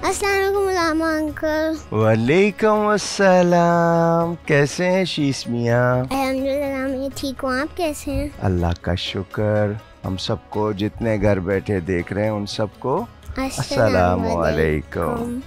अस्सलाम अंकल। वालेकुम अस्सलाम। कैसे हैं शीश मियाँ? अल्हम्दुलिल्लाह मैं ठीक हूँ, आप कैसे हैं? अल्लाह का शुक्र। हम सबको जितने घर बैठे देख रहे हैं उन सबको अस्सलाम वालेकुम।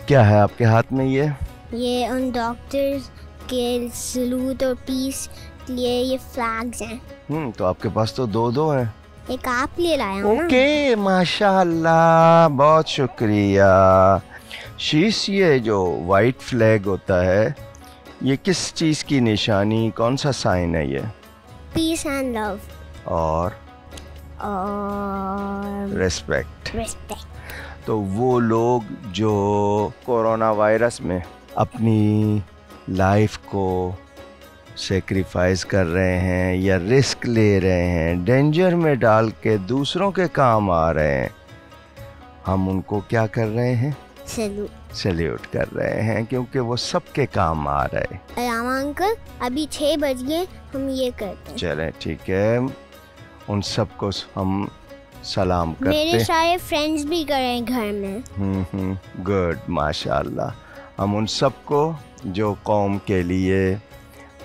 क्या है आपके हाथ में ये उन डॉक्टर्स के सलूट और पीस लिए ये फ्लैग्स हैं। तो आपके पास तो दो हैं। एक आप लिए लाया हूँ ना। ओके माशाल्लाह, बहुत शुक्रिया। शीश, ये जो वाइट फ्लैग होता है ये किस चीज़ की निशानी, कौन सा साइन है ये? पीस एंड लव और रिस्पेक्ट। तो वो लोग जो कोरोना वायरस में अपनी लाइफ को सेक्रीफाइस कर रहे हैं या रिस्क ले रहे हैं, डेंजर में डाल के दूसरों के काम आ रहे हैं, हम उनको क्या कर रहे हैं? सैल्यूट कर रहे हैं, क्योंकि वो सबके काम आ रहे हैं। अंकल अभी 6 बज गए, हम ये करते हैं। चलें ठीक है, उन सबको हम सलाम करते। मेरे सारे फ्रेंड्स भी कर रहे हैं घर में। गुड माशाल्लाह। हम उन सबको जो कौम के लिए,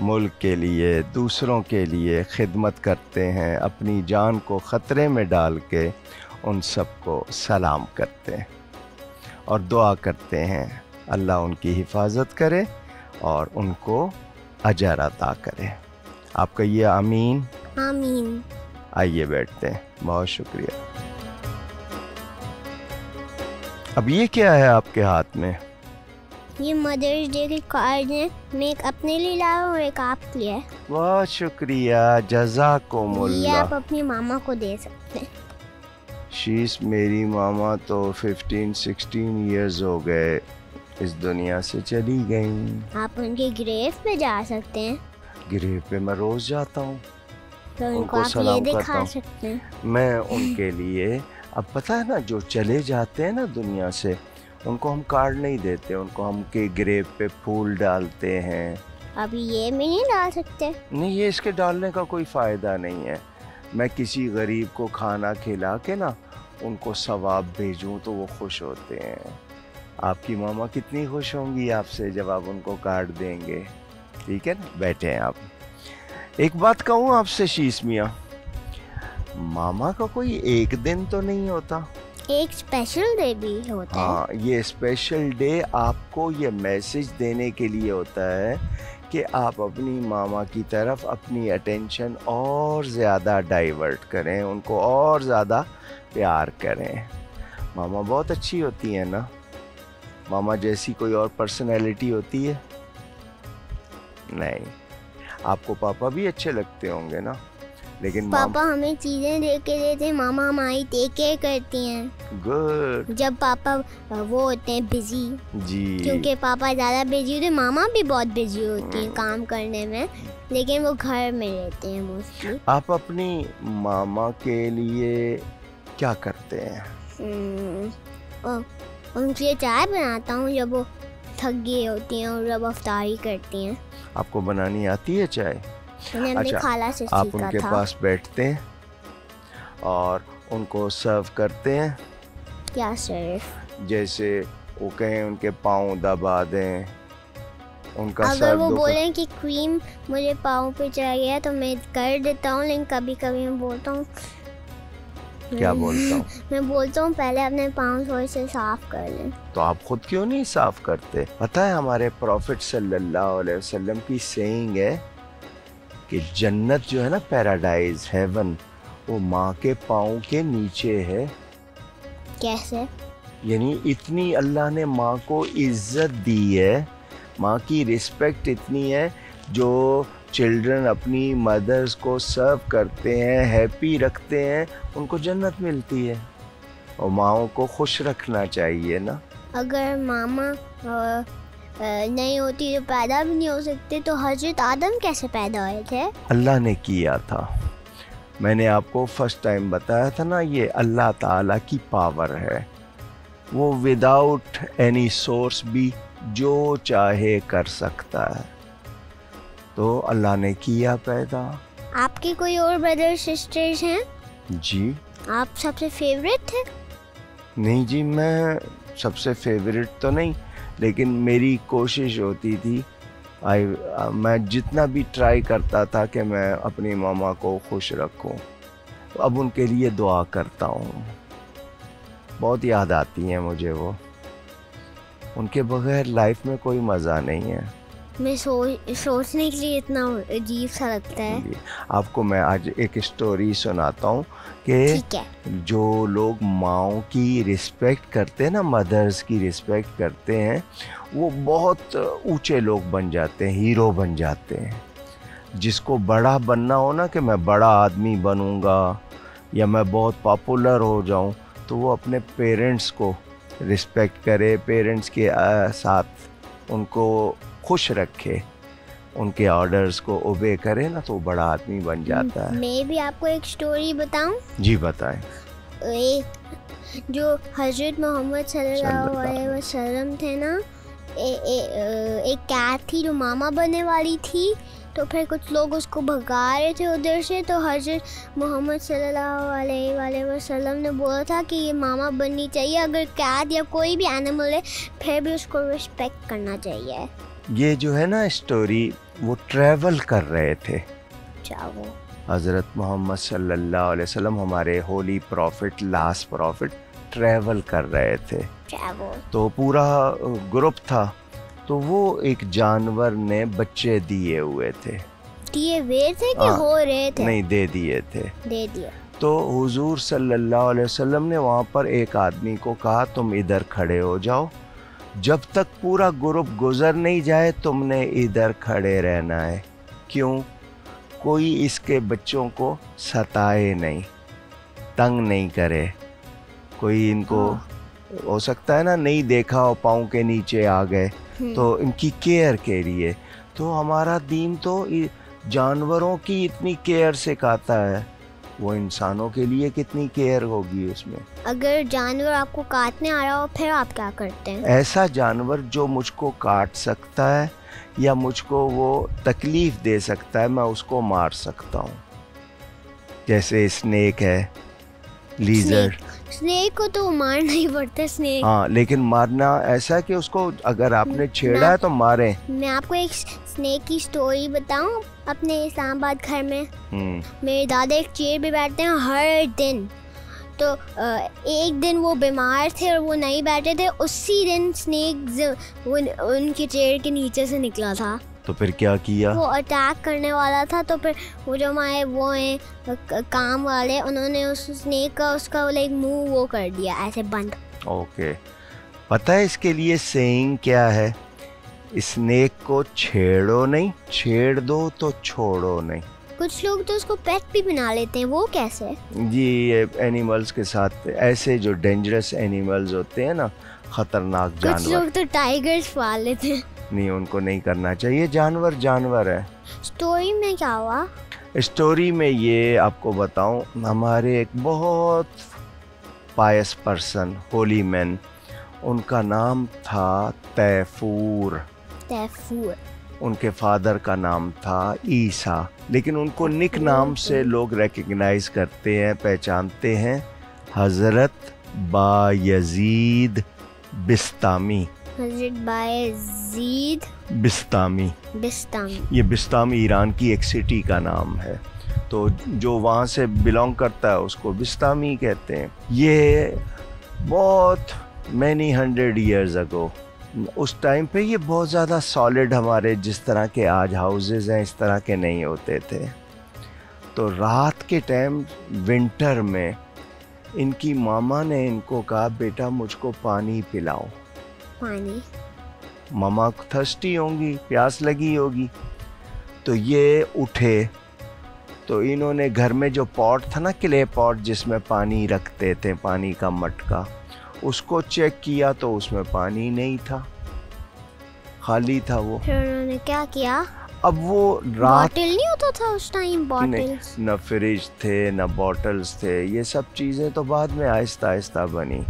मुल्क के लिए, दूसरों के लिए खिदमत करते हैं, अपनी जान को ख़तरे में डाल के, उन सबको सलाम करते हैं और दुआ करते हैं अल्लाह उनकी हिफाजत करे और उनको अजर अता करे। आप कहिए आमीन। आमीन। आइए बैठते हैं, बहुत शुक्रिया। अब ये क्या है आपके हाथ में? ये मदर्स डे के कार्ड हैं, मैं एक अपने लिए लाया और एक आपके लिए। बहुत शुक्रिया, जज़ाकुमुल्लाह। ये आप अपनी मामा को दे सकते हैं। शीश, मेरी मामा तो 15-16 इयर्स हो गए इस दुनिया से चली गई। आप उनके ग्रेव पे जा सकते हैं। ग्रेव पे मैं रोज जाता हूँ, तो उनको आप ये दिखा सकते हैं। मैं उनके लिए, अब पता है ना, जो चले जाते हैं ना दुनिया से, उनको हम कार्ड नहीं देते, उनको हम के ग्रेव पे फूल डालते हैं। अभी ये में नहीं डाल सकते? नहीं, ये इसके डालने का कोई फ़ायदा नहीं है। मैं किसी गरीब को खाना खिला के ना उनको सवाब भेजूं तो वो खुश होते हैं। आपकी मामा कितनी खुश होंगी आपसे जब आप उनको कार्ड देंगे। ठीक है ना, बैठे हैं आप। एक बात कहूँ आपसे शीश मियाँ, मामा का कोई एक दिन तो नहीं होता, एक स्पेशल डे भी होता है। हाँ, ये स्पेशल डे आपको ये मैसेज देने के लिए होता है कि आप अपनी मामा की तरफ अपनी अटेंशन और ज़्यादा डाइवर्ट करें, उनको और ज़्यादा प्यार करें। मामा बहुत अच्छी होती है ना? मामा जैसी कोई और पर्सनैलिटी होती है? नहीं। आपको पापा भी अच्छे लगते होंगे ना? लेकिन पापा हमें चीजें दे के देते हैं, मामा हमारी टेक केयर करती हैं। गुड। जब पापा वो होते हैं बिजी, जी, क्योंकि पापा ज़्यादा बिजी होते हैं, मामा भी बहुत बिजी होती हैं काम करने में, लेकिन वो घर में रहते हैं मोस्टली। आप अपनी मामा के लिए क्या करते हैं? उनके लिए चाय बनाता हूँ जब वो थक गई होती हैं और जब अफ्तारी करती हैं। आपको बनानी आती है चाय? अच्छा, खाला से आप उनके पास बैठते हैं और उनको सर्व करते हैं? क्या सर्व? जैसे वो कहें उनके पाँव दबा दें, उनका अगर वो बोलें कि क्रीम मुझे पाँव पे चाहिए तो मैं कर देता हूँ, लेकिन कभी कभी मैं बोलता हूँ। क्या बोलता हूँ? मैं बोलता हूँ पहले अपने पाँव थोड़े से साफ कर लें। तो आप खुद क्यों नहीं साफ करते? पता है हमारे प्रॉफिट सल्लल्लाहु अलैहि वसल्लम की सेइंग है कि जन्नत जो है ना, पैराडाइज, हेवन, वो माँ के पाँव के नीचे है। कैसे? यानी इतनी अल्लाह ने माँ को इज्जत दी है, माँ की रिस्पेक्ट इतनी है, जो चिल्ड्रन अपनी मदर्स को सर्व करते हैं, हैप्पी रखते हैं, उनको जन्नत मिलती है। और माँओं को खुश रखना चाहिए ना। अगर मामा नहीं होती तो पैदा भी नहीं हो सकते, तो हजरत आदम कैसे पैदा हुए थे? अल्लाह ने किया था। मैंने आपको फर्स्ट टाइम बताया था ना, ये अल्लाह ताला की पावर है। वो विदाउट एनी सोर्स भी जो चाहे कर सकता है। तो अल्लाह ने किया पैदा। आपके कोई और ब्रदर सिस्टर्स हैं? जी। आप सबसे फेवरेट थे? नहीं जी, मैं सबसे फेवरेट तो नहीं, लेकिन मेरी कोशिश होती थी, मैं जितना भी ट्राई करता था कि मैं अपनी मामा को खुश रखूं। तो अब उनके लिए दुआ करता हूँ। बहुत याद आती हैं मुझे वो। उनके बगैर लाइफ में कोई मज़ा नहीं है। मैं सोचने के लिए इतना अजीब सा लगता है। आपको मैं आज एक स्टोरी सुनाता हूँ कि जो लोग माँओं की रिस्पेक्ट करते हैं ना, मदर्स की रिस्पेक्ट करते हैं, वो बहुत ऊंचे लोग बन जाते हैं, हीरो बन जाते हैं। जिसको बड़ा बनना हो ना, कि मैं बड़ा आदमी बनूंगा या मैं बहुत पॉपुलर हो जाऊं, तो वो अपने पेरेंट्स को रिस्पेक्ट करे, पेरेंट्स के साथ उनको खुश रखे, उनके ऑर्डर्स को ओबे करे ना, तो बड़ा आदमी बन जाता है। मैं भी आपको एक स्टोरी बताऊं? जी बताएं। जो हजरत मोहम्मद सल्लल्लाहु अलैहि वसल्लम थे ना, एक कैट थी जो मामा बनने वाली थी। तो फिर कुछ लोग उसको भगा रहे थे उधर से, तो हजरत मोहम्मद सल्लल्लाहु अलैहि वसल्लम ने बोला था कि ये मामा बननी चाहिए। अगर कैट या कोई भी एनिमल है, फिर भी उसको रिस्पेक्ट करना चाहिए। ये जो है ना स्टोरी, वो ट्रैवल कर रहे थे। वो हज़रत मोहम्मद सल्लल्लाहु अलैहि वसल्लम, हमारे holy prophet, last profit, travel कर रहे थे। तो पूरा ग्रुप था। तो वो एक जानवर ने बच्चे दिए हुए थे। दिए हुए थे कि हो रहे थे? नहीं, दे दिए थे। दे दिए। तो हुजूर सल्लल्लाहु अलैहि वसल्लम ने वहाँ पर एक आदमी को कहा, तुम इधर खड़े हो जाओ, जब तक पूरा ग्रुप गुजर नहीं जाए तुमने इधर खड़े रहना है। क्यों? कोई इसके बच्चों को सताए नहीं, तंग नहीं करे। कोई इनको हो सकता है ना, नहीं देखा हो, पाँव के नीचे आ गए, तो इनकी केयर के लिए। तो हमारा दीन तो जानवरों की इतनी केयर सिखाता है, वो इंसानों के लिए कितनी केयर होगी उसमें। अगर जानवर आपको काटने आ रहा हो, फिर आप क्या करते हैं? ऐसा जानवर जो मुझको काट सकता है या मुझको वो तकलीफ दे सकता है, मैं उसको मार सकता हूँ। जैसे स्नेक है, लीजर्ड। स्नेक को तो मारना ही पड़ता है। स्नेक, हाँ, लेकिन मारना ऐसा कि उसको अगर आपने छेड़ा है तो मारे। मैं आपको एक स्नेक की स्टोरी बताऊं। अपने इस्लामाबाद घर में मेरे दादा एक चेयर पे बैठते हैं हर दिन। तो एक दिन वो बीमार थे और वो नहीं बैठे थे, उसी दिन स्नेक उनके चेयर के नीचे से निकला था। तो फिर क्या किया? वो अटैक करने वाला था। तो फिर वो जो हमारे वो हैं काम वाले, उन्होंने उस स्नेक का उसका लाइक मुंह वो कर दिया ऐसे बंद। ओके, पता है इसके लिए सेइंग क्या है? स्नेक को छेड़ो नहीं, छेड़ दो तो छोड़ो नहीं। कुछ लोग तो उसको पेट भी बना लेते हैं, वो कैसे? जी, ये एनिमल्स के साथ, ऐसे जो डेंजरस एनिमल्स होते हैं ना, खतरनाक जानवर, कुछ लोग तो टाइगर्स पाल लेते हैं। नहीं, उनको नहीं करना चाहिए। जानवर जानवर है। स्टोरी में क्या हुआ? स्टोरी में ये आपको बताऊं, हमारे एक बहुत पायस पर्सन, होली मैन, उनका नाम था तैफूर। उनके फादर का नाम था ईसा, लेकिन उनको निक नाम से लोग रिकग्नाइज करते हैं, पहचानते हैं, हज़रत बायजीद बिस्तामी। हज़रत बायजीद बिस्तामी। ये बिस्तामी ईरान की एक सिटी का नाम है। तो जो वहाँ से बिलोंग करता है उसको बिस्तामी कहते हैं। ये बहुत मैनी 100 years अगो, उस टाइम पे ये बहुत ज़्यादा सॉलिड, हमारे जिस तरह के आज हाउसेस हैं इस तरह के नहीं होते थे। तो रात के टाइम विंटर में इनकी मामा ने इनको कहा, बेटा मुझको पानी पिलाओ। पानी? मामा थर्स्टी होंगी, प्यास लगी होगी। तो ये उठे, तो इन्होंने घर में जो पॉट था ना, क्ले पॉट जिसमें पानी रखते थे, पानी का मटका, उसको चेक किया तो उसमें पानी नहीं था, खाली था वो। फिर उन्होंने क्या किया? अब वो रात, बॉटल नहीं होता था उस टाइम, बॉटल्स न फ्रिज थे न बॉटल्स थे, ये सब चीज़ें तो बाद में आहिस्ता आहिस्ता बनी।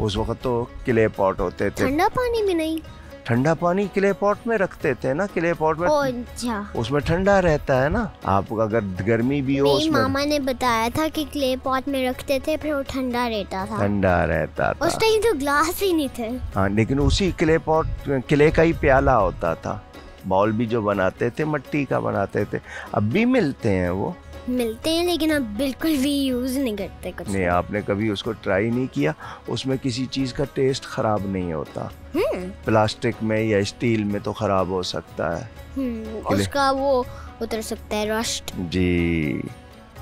उस वक्त तो क्ले पॉट होते थे। ठंडा पानी भी नहीं? ठंडा पानी क्ले पॉट में रखते थे ना, क्ले पॉट में। अच्छा, उसमें ठंडा रहता है ना, आप अगर गर्मी भी हो मेरी उसमें। मामा ने बताया था कि क्ले पॉट में रखते थे, फिर वो ठंडा रहता था। ठंडा रहता था। उस टाइम तो ग्लास ही नहीं थे। हाँ, लेकिन उसी क्ले पॉट, क्ले का ही प्याला होता था। बाउल भी जो बनाते थे मट्टी का बनाते थे। अब भी मिलते हैं वो, मिलते हैं, लेकिन अब बिल्कुल भी यूज नहीं करते कुछ। नहीं, आपने कभी उसको ट्राई नहीं किया। उसमें किसी चीज़ का टेस्ट खराब नहीं होता। प्लास्टिक में या स्टील में तो खराब हो सकता है। उसका वो उतर सकता है, रस्ट। जी,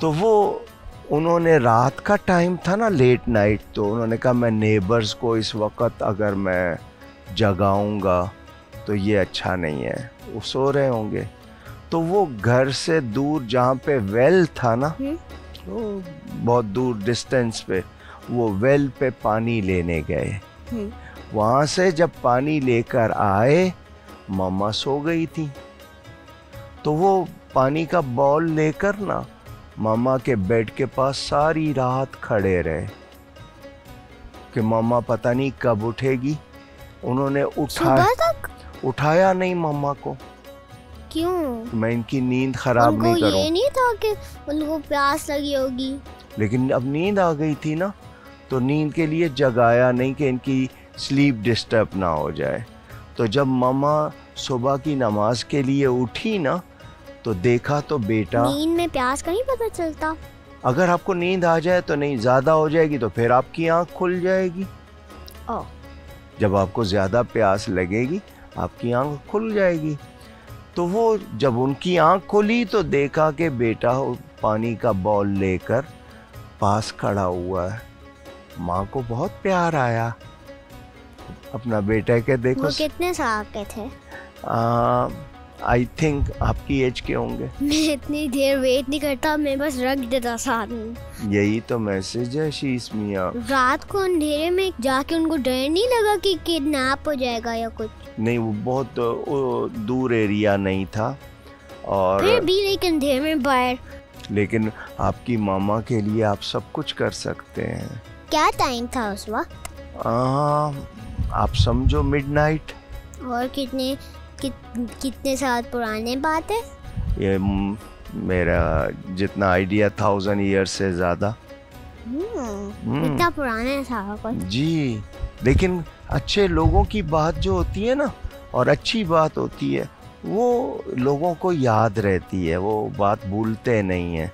तो वो उन्होंने रात का टाइम था ना, लेट नाइट, तो उन्होंने कहा मैं नेबर्स को इस वक्त अगर मैं जगाऊंगा तो ये अच्छा नहीं है, वो सो रहे होंगे। तो वो घर से दूर जहाँ पे वेल था ना, तो बहुत दूर डिस्टेंस पे, वो वेल पे पानी लेने गए। वहाँ से जब पानी लेकर आए, मम्मा सो गई थी। तो वो पानी का बॉल लेकर ना मम्मा के बेड के पास सारी रात खड़े रहे कि मम्मा पता नहीं कब उठेगी। उन्होंने उठाया नहीं मम्मा को। क्यों? मैं इनकी नींद खराब नहीं करूं। ये नहीं था कि उनको प्यास लगी होगी, लेकिन अब नींद आ गई थी ना, तो नींद के लिए जगाया नहीं कि इनकी स्लीप डिस्टर्ब ना हो जाए। तो जब मम्मा सुबह की नमाज के लिए उठी ना, तो देखा तो बेटा, नींद में प्यास का नहीं पता चलता। अगर आपको नींद आ जाए तो नहीं, ज़्यादा हो जाएगी तो फिर आपकी आँख खुल जाएगी। जब आपको ज़्यादा प्यास लगेगी आपकी आँख खुल जाएगी। तो वो जब उनकी आँख खुली तो देखा कि बेटा पानी का बॉल लेकर पास खड़ा हुआ है। माँ को बहुत प्यार आया अपना बेटा के। देखो, वो कितने साल के थे? आई थिंक आपकी एज के होंगे। मैं इतनी देर वेट नहीं करता, मैं बस रख देता साथ में। यही तो मैसेज है शीश मियाँ। रात को अंधेरे में जाके उनको डर नहीं लगा कि किडनैप हो जाएगा या कुछ? नहीं, वो बहुत दूर एरिया नहीं था, और फिर भी लेकिन अंधेरे में बाहर। लेकिन आपकी मामा के लिए आप सब कुछ कर सकते हैं। क्या टाइम था उस वक्त? आप समझो मिडनाइट। और कितने साल पुराने बात है ये? मेरा जितना आइडिया 1000 ईयर से ज़्यादा। इतना पुराना था कुछ? जी, लेकिन अच्छे लोगों की बात जो होती है ना, और अच्छी बात होती है, वो लोगों को याद रहती है, वो बात भूलते नहीं हैं।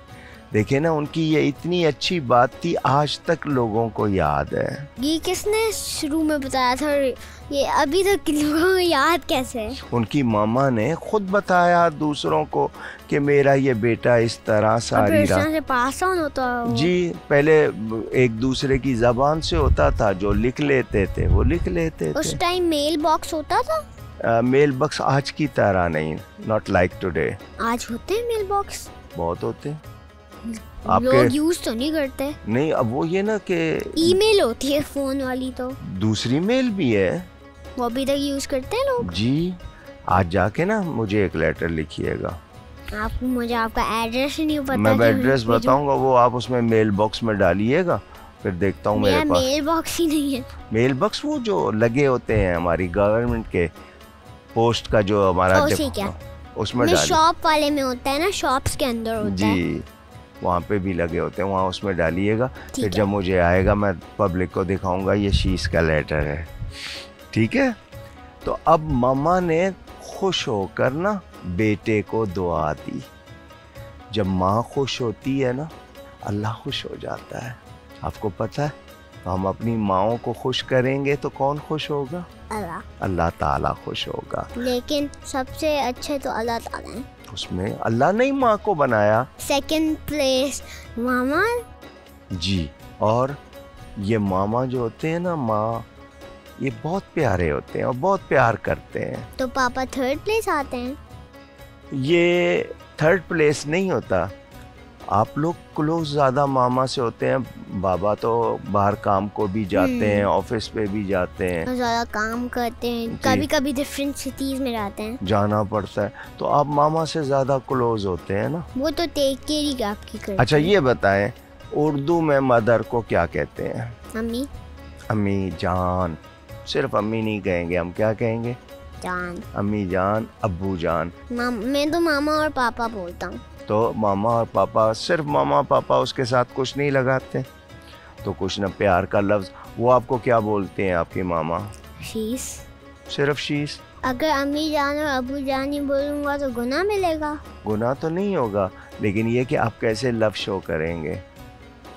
देखिए ना, उनकी ये इतनी अच्छी बात थी, आज तक लोगों को याद है। ये किसने शुरू में बताया था? ये अभी तक लोगों को याद कैसे है? उनकी मामा ने खुद बताया दूसरों को कि मेरा ये बेटा इस तरह सारी रात से पास ऑन होता है। जी, पहले एक दूसरे की जबान से होता था, जो लिख लेते थे वो लिख लेते थे। उस टाइम मेल बॉक्स होता था? मेल बॉक्स आज की तरह नहीं, नॉट लाइक टुडे। आज होते हैं मेल बॉक्स? बहुत होते हैं। लोग यूज तो नहीं करते। नहीं, अब वो ये ना कि ईमेल होती है फोन वाली, तो दूसरी मेल भी है, वो अभी तक यूज करते हैं लोग। जी, आज जाके ना मुझे एक लेटर लिखिएगा। आप मुझे आपका एड्रेस ही नहीं पता। मैं एड्रेस बताऊंगा, वो आप उसमें मेल बॉक्स में डालिएगा, फिर देखता हूँ मेरे पास। मेल बॉक्स ही नहीं है। मेल बॉक्स वो जो लगे होते हैं हमारी गवर्नमेंट के पोस्ट का, जो हमारा उसमें शॉप वाले में होता है ना, शॉप्स के अंदर होता है। जी, वहाँ पे भी लगे होते हैं, वहाँ उसमें डालिएगा। फिर जब मुझे आएगा मैं पब्लिक को दिखाऊंगा ये शीश का लेटर है, ठीक है। तो अब मम्मा ने खुश होकर ना बेटे को दुआ दी। जब माँ खुश होती है ना, अल्लाह खुश हो जाता है। आपको पता है, हम अपनी माँओं को खुश करेंगे तो कौन खुश होगा? अल्लाह ताला खुश होगा। लेकिन सबसे अच्छे तो अल्लाह ताला है। उसमें अल्लाह ने ही माँ को बनाया। सेकंड प्लेस मामा। जी, और ये मामा जो होते हैं ना, माँ, ये बहुत प्यारे होते हैं और बहुत प्यार करते हैं। तो पापा थर्ड प्लेस आते हैं? ये थर्ड प्लेस नहीं होता। आप लोग क्लोज ज़्यादा मामा से होते हैं। बाबा तो बाहर काम को भी जाते हैं, ऑफिस पे भी जाते हैं, ज़्यादा काम करते हैं, कभी कभी डिफरेंट सिटीज में रहते हैं, जाना पड़ता है। तो आप मामा से ज़्यादा क्लोज होते हैं ना। वो तो टेक केयर ही आपकी करते हैं। अच्छा, ये बताएं, उर्दू में मदर को क्या कहते हैं? अम्मी। अम्मी जान। सिर्फ अम्मी नहीं कहेंगे, हम क्या कहेंगे? जान। अम्मी जान, अब्बू जान। मैं तो मामा और पापा बोलता हूँ। तो मामा और पापा, सिर्फ मामा पापा उसके साथ कुछ नहीं लगाते? तो कुछ ना प्यार का लफ्ज़, वो आपको क्या बोलते हैं आपकी मामा? शीश। सिर्फ शीश? अगर अम्मी जान और अबू जान ही बोलूँगा तो गुनाह मिलेगा? गुनाह तो नहीं होगा, लेकिन ये कि आप कैसे लव शो करेंगे।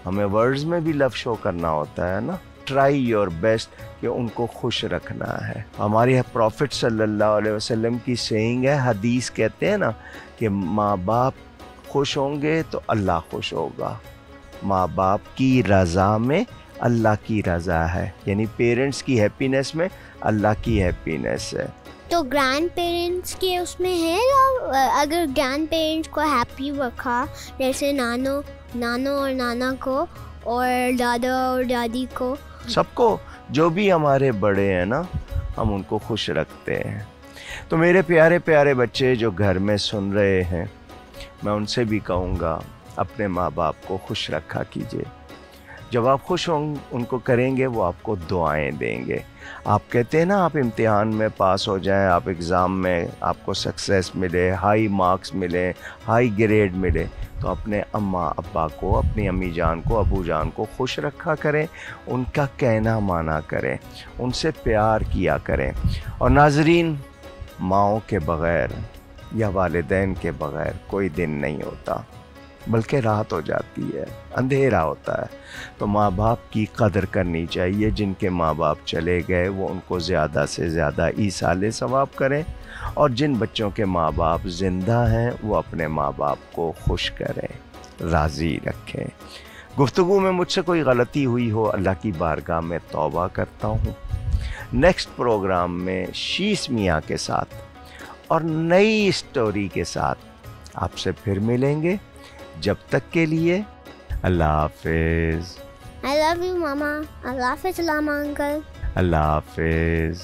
हमें वर्ड्स में भी लव शो करना होता है ना। ट्राई योर बेस्ट कि उनको खुश रखना है। हमारी प्रॉफिट सल्लल्लाहु अलैहि वसल्लम की सेइंग है, हदीस कहते हैं ना कि माँ बाप खुश होंगे तो अल्लाह खुश होगा। माँ बाप की रज़ा में अल्लाह की रज़ा है, यानी पेरेंट्स की हैप्पीनेस में अल्लाह की हैप्पीनेस है। तो ग्रैंड पेरेंट्स के उसमें है अगर ग्रैंड पेरेंट्स को हैप्पी रखा, जैसे नानो और नाना को और दादा और दादी को, सबको, जो भी हमारे बड़े हैं ना, हम उनको खुश रखते हैं। तो मेरे प्यारे प्यारे बच्चे जो घर में सुन रहे हैं, मैं उनसे भी कहूँगा अपने माँ बाप को खुश रखा कीजिए। जब आप खुश उनको करेंगे, वो आपको दुआएं देंगे। आप कहते हैं ना, आप इम्तिहान में पास हो जाएं, आप एग्ज़ाम में आपको सक्सेस मिले, हाई मार्क्स मिले, हाई ग्रेड मिले, तो अपने अम्मा अब्बा को, अपनी अम्मी जान को, अबू जान को खुश रखा करें, उनका कहना माना करें, उनसे प्यार किया करें। और नाज़रीन, माँओं के बग़ैर या वालिदैन के बग़ैर कोई दिन नहीं होता, बल्कि रात हो जाती है, अंधेरा होता है। तो माँ बाप की कदर करनी चाहिए। जिनके माँ बाप चले गए वो उनको ज़्यादा से ज़्यादा ईसाले सवाब करें, और जिन बच्चों के माँ बाप ज़िंदा हैं वो अपने माँ बाप को खुश करें, राज़ी रखें। गुफ्तगू में मुझसे कोई गलती हुई हो, अल्लाह की बारगाह में तौबा करता हूँ। नेक्स्ट प्रोग्राम में शीश मियाँ के साथ और नई स्टोरी के साथ आपसे फिर मिलेंगे। जब तक के लिए अल्लाह हाफिज़। I love you, Mama. Allah Hafiz, Lama uncle. अल्लाह हाफिज़।